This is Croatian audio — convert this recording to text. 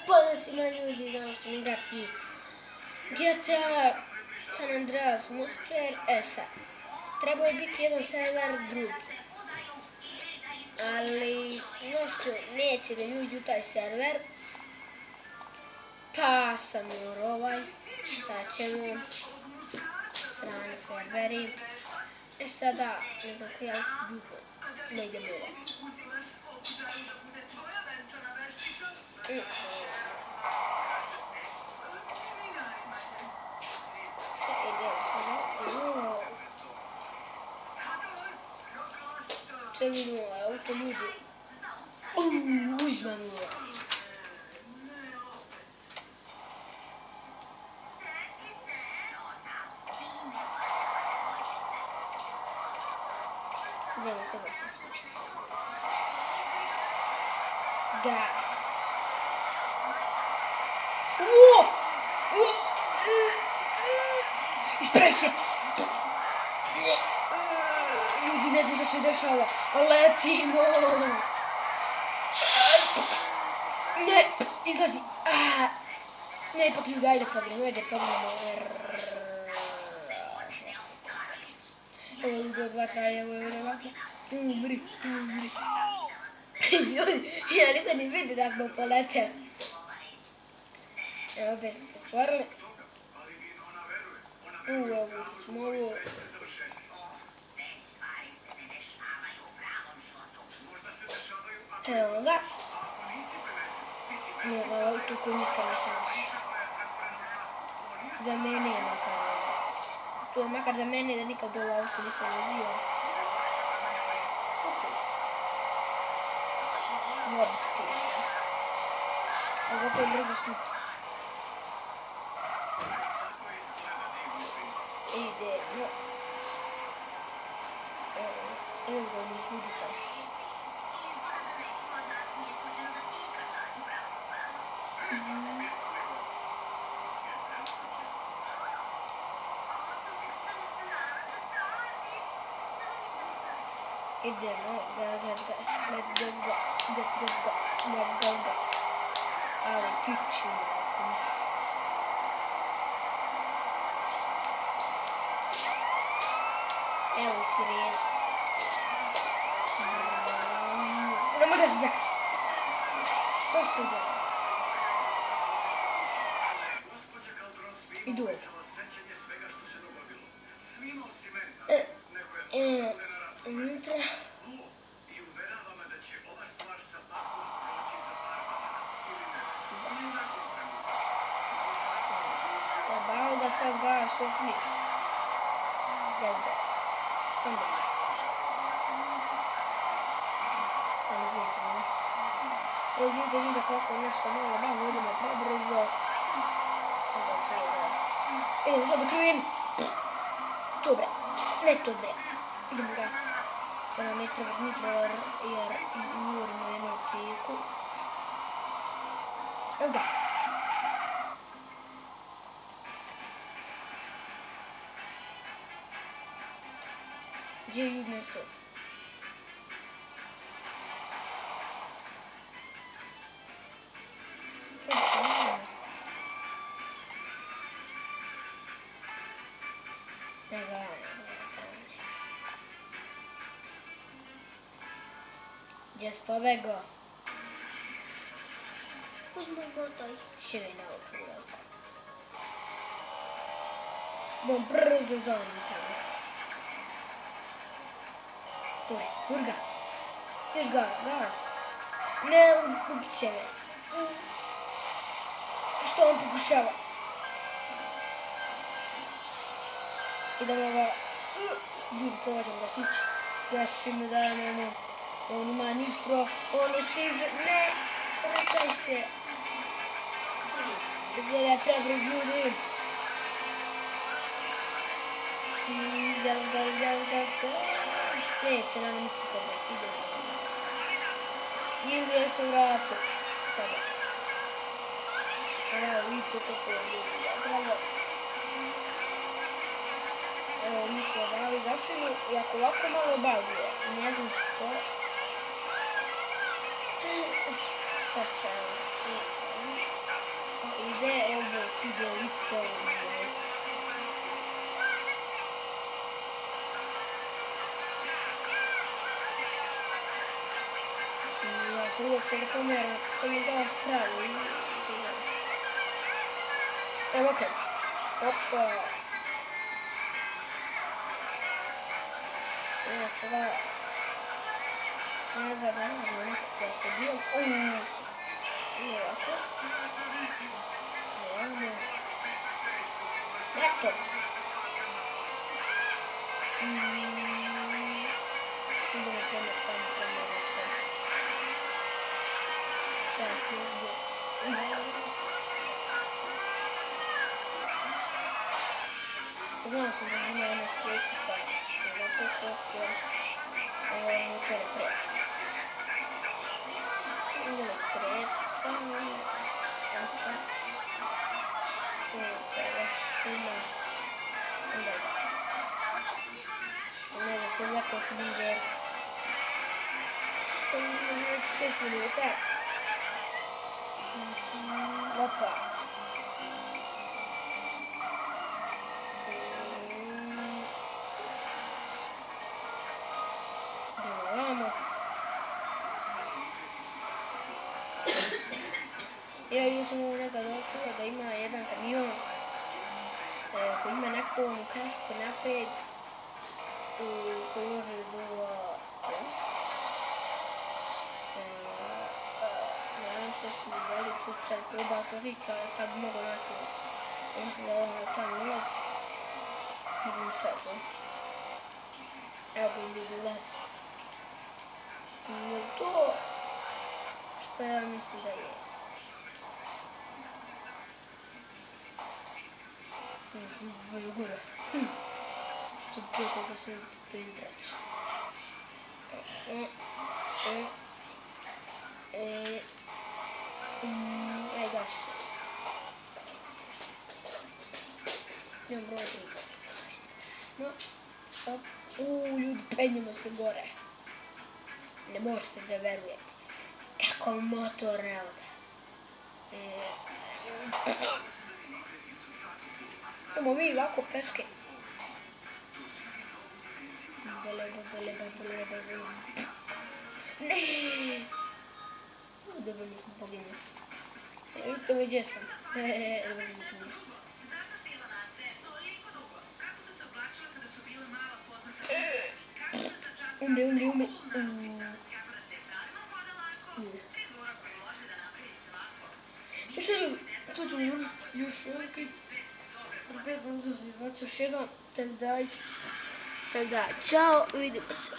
Pozdrav svima ljudi, danas ćemo igrati GTA San Andreas Multiplayer SA. Trebao je biti jedan server drugi, ali nešto neće da uđu u taj server, pa sam ovaj, šta ćemo, srani serveri. Sada, ne znam koja dugo, ne ide bolje. Če vidimo ovaj auto ljudi. Uzmem ovaj. Idemo se da se spusti. Gas. Ispravi se! Ljudi, ne znam da se dešava. Letimo! Ne, izlazi! Ne, ipak ljudi, ajde pognemo. Evo ljudi, od dva traje, evo ovako. Umri. Ljudi, ja nisam ni vidio da smo poleteli. Evo, opet smo se stvorili. Evo, ćemo ovo. Evo ga. Nije ga auto koji nikad nisam vidio. Za mene je makar. To je makar za mene da nikad ovo auto nisam vidio. Vobit piše. Evo to je brzo sluti. Idemo. Evo ga mi budica. Idemo, let's go. Ali kičimo. Evo sirena. Nemoj da se zakasi. Što se ide? Idu ovdje. Unutra. Bao da sad gas okniš. Sam da se. Evo vidite kako nešto malo bavno, idemo prebrzo. Idemo sad do krivini. To bre, ne to bre. Idemo gas. Sada ne treba nitro jer jurimo jednu čiku. Evo ga. Gdje je ljud nestao? Gdje si pobegao? Uzmo gotaj. Širej na oču veliko. Bom brzo za ovom tamo. To je, burga. Sješ ga, gas. Ne, ubit će me. Što on pokušava? Idemo ga. Ljudi, provađam ga sići. Gašimo da nemamo. On ima nitro, ono stiže, ne, vraćaj se. Izgleda je prebrz ljudi. Neće nam niti pobjeti, idemo. Ili je se vratio. Sada. Evo, vidite kako je ljudi, zapravo. Evo, mi smo dali gašinu i ako ovako malo baguje, ne znam što. Sad ćemo. telefonera, sam je dao spravi. Evo kad. Opa. Evo sada. Ne znam, neko koja se bio. I ovako. Ovamo. Eto. Idemo prema tamo prema represi. Jasno, znao sam da ima jedna skretica. Zato hoću unutra represi. Idemo skretamo. Tako. Ima. Sam da gasi. Ne da se jako što bude. 6 minuta. Opa. Idemo. Ja sam ovo nekad otkrio da ima jedan kamion koji ima neku kasku napred koji može do što su mi dali tu sad proba korika kad bi mogo naći nas. Mislim da ono tamo ulazi. Vidim šta je to. Evo bi ljudi ulazi. Je to što ja mislim da jest. Bolje gore. To je toga sve printrati. Aj gasi. Idem broj 3. No, stop. Ljudi, penjemo se gore. Ne možete da verujete. Kako motor ne ode. Idemo mi ovako peške. Ne! Dobro, nismo poginuli. Vidite mi gdje sam. Dobro, nismo ništa. Umri. I što ljudi, tu ćemo još 5 minuta za izbaciti još jednom. Tako da, čao, vidimo se.